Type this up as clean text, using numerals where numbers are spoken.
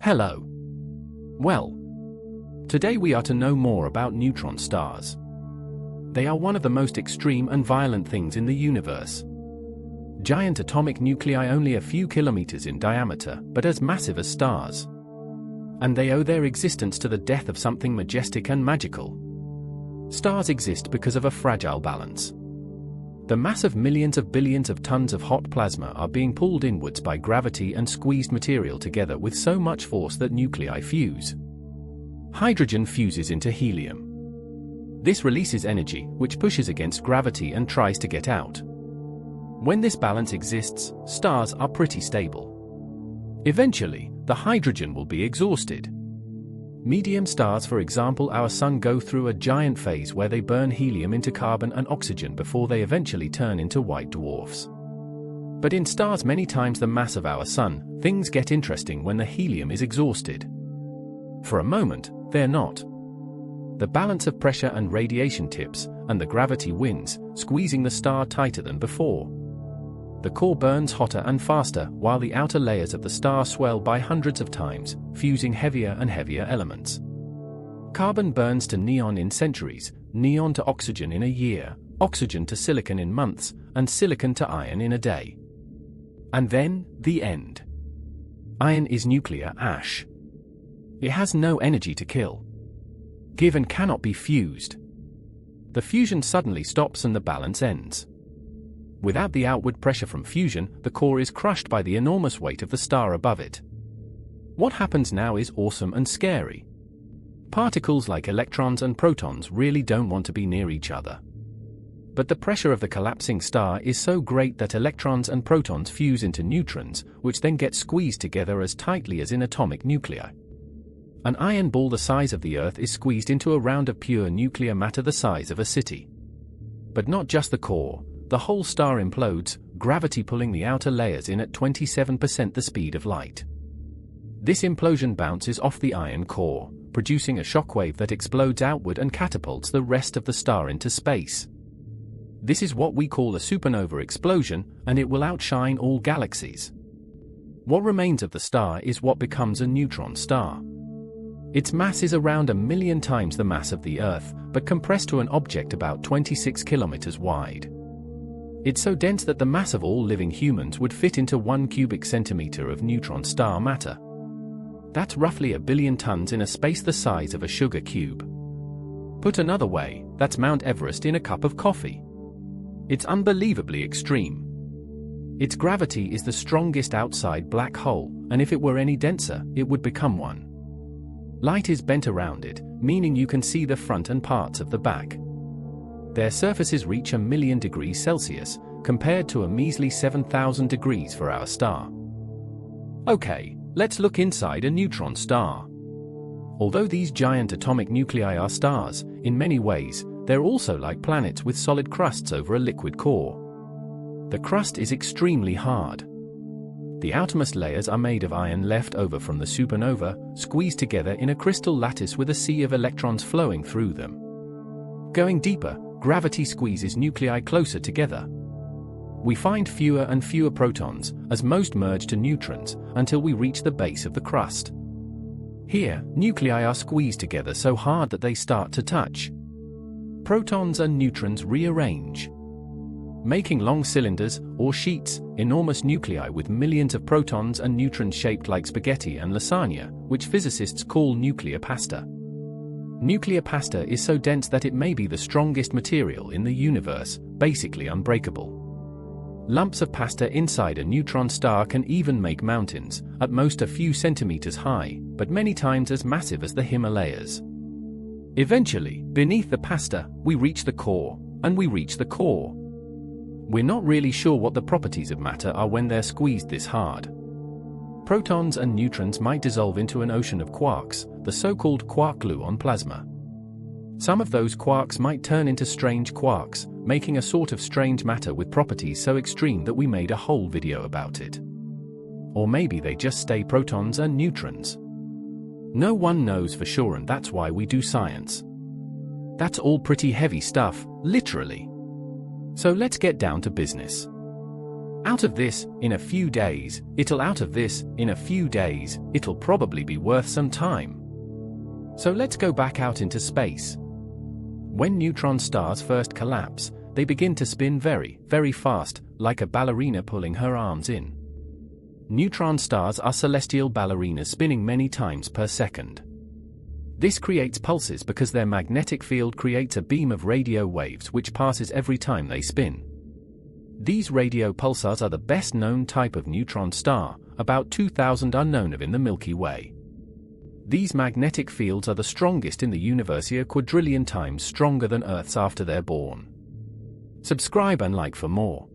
Hello. Well, today we are to know more about neutron stars. They are one of the most extreme and violent things in the universe. Giant atomic nuclei only a few kilometers in diameter, but as massive as stars. And they owe their existence to the death of something majestic and magical. Stars exist because of a fragile balance. The mass of millions of billions of tons of hot plasma are being pulled inwards by gravity and squeezed material together with so much force that nuclei fuse. Hydrogen fuses into helium. This releases energy, which pushes against gravity and tries to get out. When this balance exists, stars are pretty stable. Eventually, the hydrogen will be exhausted. Medium stars, for example our Sun, go through a giant phase where they burn helium into carbon and oxygen before they eventually turn into white dwarfs. But in stars many times the mass of our Sun, things get interesting when the helium is exhausted. For a moment, they're not. The balance of pressure and radiation tips, and the gravity wins, squeezing the star tighter than before. The core burns hotter and faster, while the outer layers of the star swell by hundreds of times, fusing heavier and heavier elements. Carbon burns to neon in centuries, neon to oxygen in a year, oxygen to silicon in months, and silicon to iron in a day. And then, the end. Iron is nuclear ash. It has no energy to kill. Give and cannot be fused. The fusion suddenly stops and the balance ends. Without the outward pressure from fusion, the core is crushed by the enormous weight of the star above it. What happens now is awesome and scary. Particles like electrons and protons really don't want to be near each other. But the pressure of the collapsing star is so great that electrons and protons fuse into neutrons, which then get squeezed together as tightly as in atomic nuclei. An iron ball the size of the Earth is squeezed into a round of pure nuclear matter the size of a city. But not just the core. The whole star implodes, gravity pulling the outer layers in at 27% the speed of light. This implosion bounces off the iron core, producing a shockwave that explodes outward and catapults the rest of the star into space. This is what we call a supernova explosion, and it will outshine all galaxies. What remains of the star is what becomes a neutron star. Its mass is around 1,000,000 times the mass of the Earth, but compressed to an object about 26 kilometers wide. It's so dense that the mass of all living humans would fit into 1 cubic centimeter of neutron star matter. That's roughly 1 billion tons in a space the size of a sugar cube. Put another way, that's Mount Everest in a cup of coffee. It's unbelievably extreme. Its gravity is the strongest outside black hole, and if it were any denser, it would become one. Light is bent around it, meaning you can see the front and parts of the back. Their surfaces reach 1,000,000 degrees Celsius, compared to a measly 7,000 degrees for our star. Okay, let's look inside a neutron star. Although these giant atomic nuclei are stars, in many ways, they're also like planets with solid crusts over a liquid core. The crust is extremely hard. The outermost layers are made of iron left over from the supernova, squeezed together in a crystal lattice with a sea of electrons flowing through them. Going deeper, gravity squeezes nuclei closer together. We find fewer and fewer protons, as most merge to neutrons, until we reach the base of the crust. Here, nuclei are squeezed together so hard that they start to touch. Protons and neutrons rearrange, making long cylinders, or sheets, enormous nuclei with millions of protons and neutrons shaped like spaghetti and lasagna, which physicists call nuclear pasta. Nuclear pasta is so dense that it may be the strongest material in the universe, basically unbreakable. Lumps of pasta inside a neutron star can even make mountains, at most a few centimeters high, but many times as massive as the Himalayas. Eventually, beneath the pasta, we reach the core, and we reach the core. We're not really sure what the properties of matter are when they're squeezed this hard. Protons and neutrons might dissolve into an ocean of quarks, the so-called quark glue on plasma. Some of those quarks might turn into strange quarks, making a sort of strange matter with properties so extreme that we made a whole video about it. Or maybe they just stay protons and neutrons. No one knows for sure, and that's why we do science. That's all pretty heavy stuff, literally. So let's get down to business. Out of this, in a few days, it'll probably be worth some time. So let's go back out into space. When neutron stars first collapse, they begin to spin very, very fast, like a ballerina pulling her arms in. Neutron stars are celestial ballerinas spinning many times per second. This creates pulses because their magnetic field creates a beam of radio waves which passes every time they spin. These radio pulsars are the best known type of neutron star, about 2,000 are known of in the Milky Way. These magnetic fields are the strongest in the universe, a quadrillion times stronger than Earth's after they're born. Subscribe and like for more.